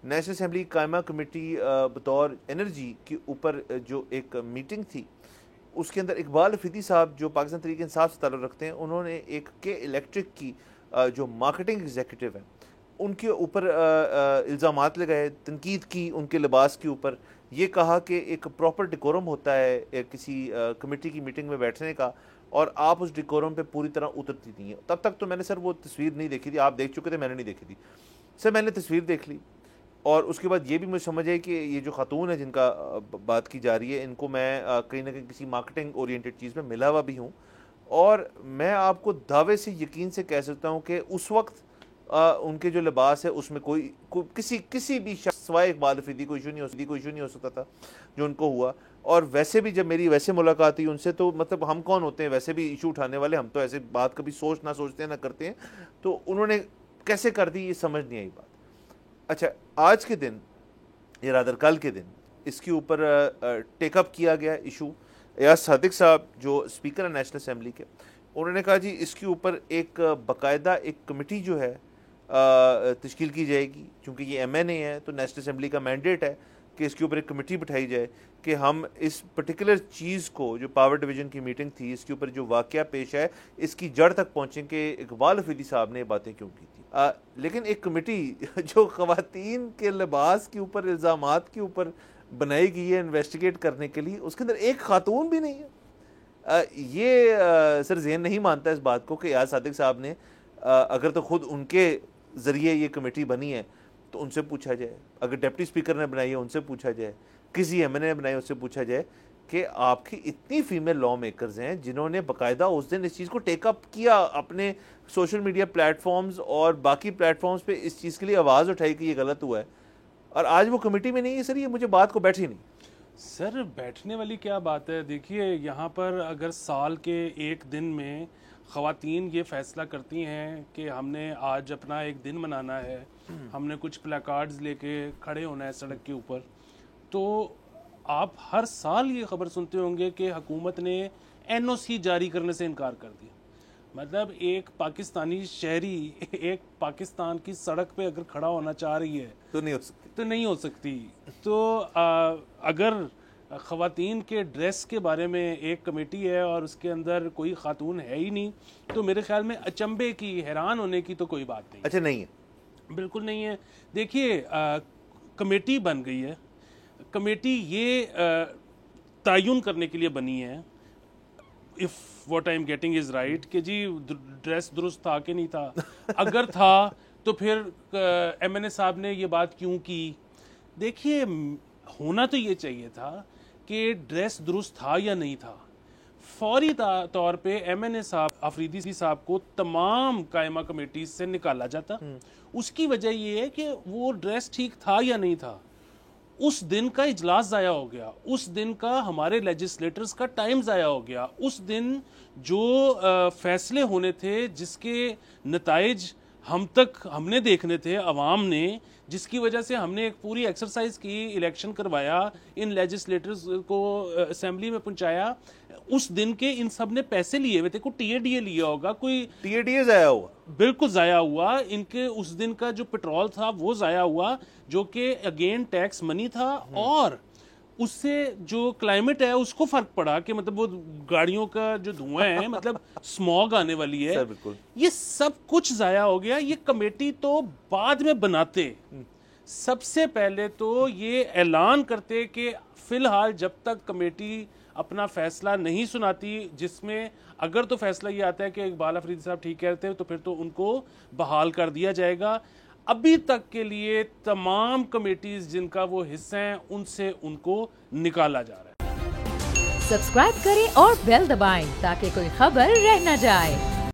National assembly قائمہ committee بطور energy کے اوپر جو ایک میٹنگ تھی، اس کے اندر اقبال افریدی صاحب جو پاکستان تحریک انصاف سے تعلق رکھتے ہیں، انہوں نے ایک کے الیکٹرک کی جو مارکیٹنگ ایگزیکٹو ہیں ان کے اوپر الزامات لگائے، تنقید کی ان کے لباس کے اوپر، یہ کہا کہ ایک پراپر ڈیکورم ہوتا ہے کسی کمیٹی کی میٹنگ میں بیٹھنے کا، اور آپ اس ڈیکورم پہ پوری طرح اترتی نہیں ہیں۔ تب تک تو میں نے سر وہ تصویر نہیں دیکھی تھی، آپ دیکھ چکے تھے، میں نے نہیں دیکھی تھی سر۔ میں نے تصویر دیکھ لی اور اس کے بعد یہ بھی مجھے سمجھ آئی کہ یہ جو خاتون ہے جن کا بات کی جا رہی ہے، ان کو میں کہیں نہ کہیں کسی مارکیٹنگ اورینٹڈ چیز میں ملا ہوا بھی ہوں، اور میں آپ کو دعوے سے یقین سے کہہ سکتا ہوں کہ اس وقت ان کے جو لباس ہے اس میں کوئی کسی بھی شخص سوائے اقبال افریدی کو ایشو نہیں ہو سکتا تھا جو ان کو ہوا۔ اور ویسے بھی جب میری ویسے ملاقات ہوئی ان سے، تو مطلب ہم کون ہوتے ہیں ویسے بھی ایشو اٹھانے والے، ہم تو ایسے بات کبھی سوچتے ہیں نہ کرتے ہیں، تو انہوں نے کیسے کر دی یہ سمجھ نہیں آئی بات۔ اچھا، آج کے دن یا رادر کل کے دن اس کے اوپر ٹیک اپ کیا گیا ایشو۔ ایاز صادق صاحب جو اسپیکر ہیں نیشنل اسمبلی کے، انہوں نے کہا جی اس کے اوپر ایک باقاعدہ ایک کمیٹی جو ہے تشکیل کی جائے گی، چونکہ یہ ایم این اے ہے تو نیشنل اسمبلی کا مینڈیٹ ہے کہ اس کے اوپر ایک کمیٹی بٹھائی جائے کہ ہم اس پرٹیکولر چیز کو، جو پاور ڈویژن کی میٹنگ تھی، اس کے اوپر جو واقعہ پیش ہے اس کی جڑ تک پہنچیں کہ اقبال افریدی صاحب نے یہ باتیں کیوں کی تھی۔ لیکن ایک کمیٹی جو خواتین کے لباس کے اوپر الزامات کے اوپر بنائی گئی ہے انویسٹیگیٹ کرنے کے لیے، اس کے اندر ایک خاتون بھی نہیں ہے، یہ سر ذہن نہیں مانتا اس بات کو کہ ایاز صادق صاحب نے اگر تو خود ان کے ذریعے یہ کمیٹی بنی ہے تو ان سے پوچھا جائے، اگر ڈپٹی اسپیکر نے بنائی ہے ان سے پوچھا جائے، کسی ایم این اے نے بنائی ہے اس سے پوچھا جائے کہ آپ کی اتنی فیمیل لا میکرز ہیں جنہوں نے باقاعدہ اس دن اس چیز کو ٹیک اپ کیا، اپنے سوشل میڈیا پلیٹ فارمز اور باقی پلیٹ فارمز پہ اس چیز کے لیے آواز اٹھائی کہ یہ غلط ہوا ہے، اور آج وہ کمیٹی میں نہیں ہے۔ سر یہ مجھے بات کو بیٹھی نہیں سر، بیٹھنے والی کیا بات ہے؟ دیکھیے یہاں پر اگر سال کے ایک دن میں خواتین یہ فیصلہ کرتی ہیں کہ ہم نے آج اپنا ایک دن منانا ہے، ہم نے کچھ پلاکارڈز لے کے کھڑے ہونا ہے سڑک کے اوپر، تو آپ ہر سال یہ خبر سنتے ہوں گے کہ حکومت نے این او سی جاری کرنے سے انکار کر دیا۔ مطلب ایک پاکستانی شہری ایک پاکستان کی سڑک پہ اگر کھڑا ہونا چاہ رہی ہے تو نہیں ہو سکتی۔ تو اگر خواتین کے ڈریس کے بارے میں ایک کمیٹی ہے اور اس کے اندر کوئی خاتون ہے ہی نہیں، تو میرے خیال میں اچنبے کی، حیران ہونے کی تو کوئی بات نہیں۔ اچھا نہیں ہے، بالکل نہیں ہے۔ دیکھیے کمیٹی بن گئی ہے، کمیٹی یہ تعین کرنے کے لیے بنی ہے if what I'm getting is right کہ جی ڈریس درست تھا کہ نہیں تھا، اگر تھا تو پھر ایم این اے صاحب نے یہ بات کیوں کی۔ دیکھیے ہونا تو یہ چاہیے تھا کہ ڈریس درست تھا یا نہیں تھا، فوری طور پہ ایم این اے صاحب افریدی صاحب کو تمام قائمہ کمیٹیز سے نکالا جاتا۔ اس کی وجہ یہ ہے کہ وہ ڈریس ٹھیک تھا یا نہیں تھا، اس دن کا اجلاس ضائع ہو گیا، اس دن کا ہمارے لیجسلیٹرز کا ٹائم ضائع ہو گیا، اس دن جو فیصلے ہونے تھے جس کے نتائج ہم نے دیکھنے تھے، عوام نے، جس کی وجہ سے ہم نے ایک پوری ایکسرسائز کی، الیکشن کروایا، ان لیجسلیٹرز کو اسمبلی میں پہنچایا، اس دن کے ان سب نے پیسے لیے ہوئے تھے، کوئی ٹی اے ڈی اے لیا ہوگا، کوئی ٹی اے ڈی اے ضائع ہوا، بالکل ضائع ہوا، ان کے اس دن کا جو پیٹرول تھا وہ ضائع ہوا، جو کہ اگین ٹیکس منی تھا، اور اس سے جو کلائمیٹ ہے اس کو فرق پڑا کہ مطلب وہ گاڑیوں کا جو دھواں ہے، مطلب اسموگ آنے والی ہے، یہ سب کچھ ضائع ہو گیا۔ یہ کمیٹی تو بعد میں بناتے، سب سے پہلے تو یہ اعلان کرتے کہ فی الحال جب تک کمیٹی اپنا فیصلہ نہیں سناتی، جس میں اگر تو فیصلہ یہ آتا ہے کہ اقبال افریدی صاحب ٹھیک کہتے ہیں تو پھر تو ان کو بحال کر دیا جائے گا۔ ابھی تک کے لیے تمام کمیٹیز جن کا وہ حصہ ہیں ان سے ان کو نکالا جا رہا ہے۔ سبسکرائب کریں اور بیل دبائیں تاکہ کوئی خبر رہ نہ جائے۔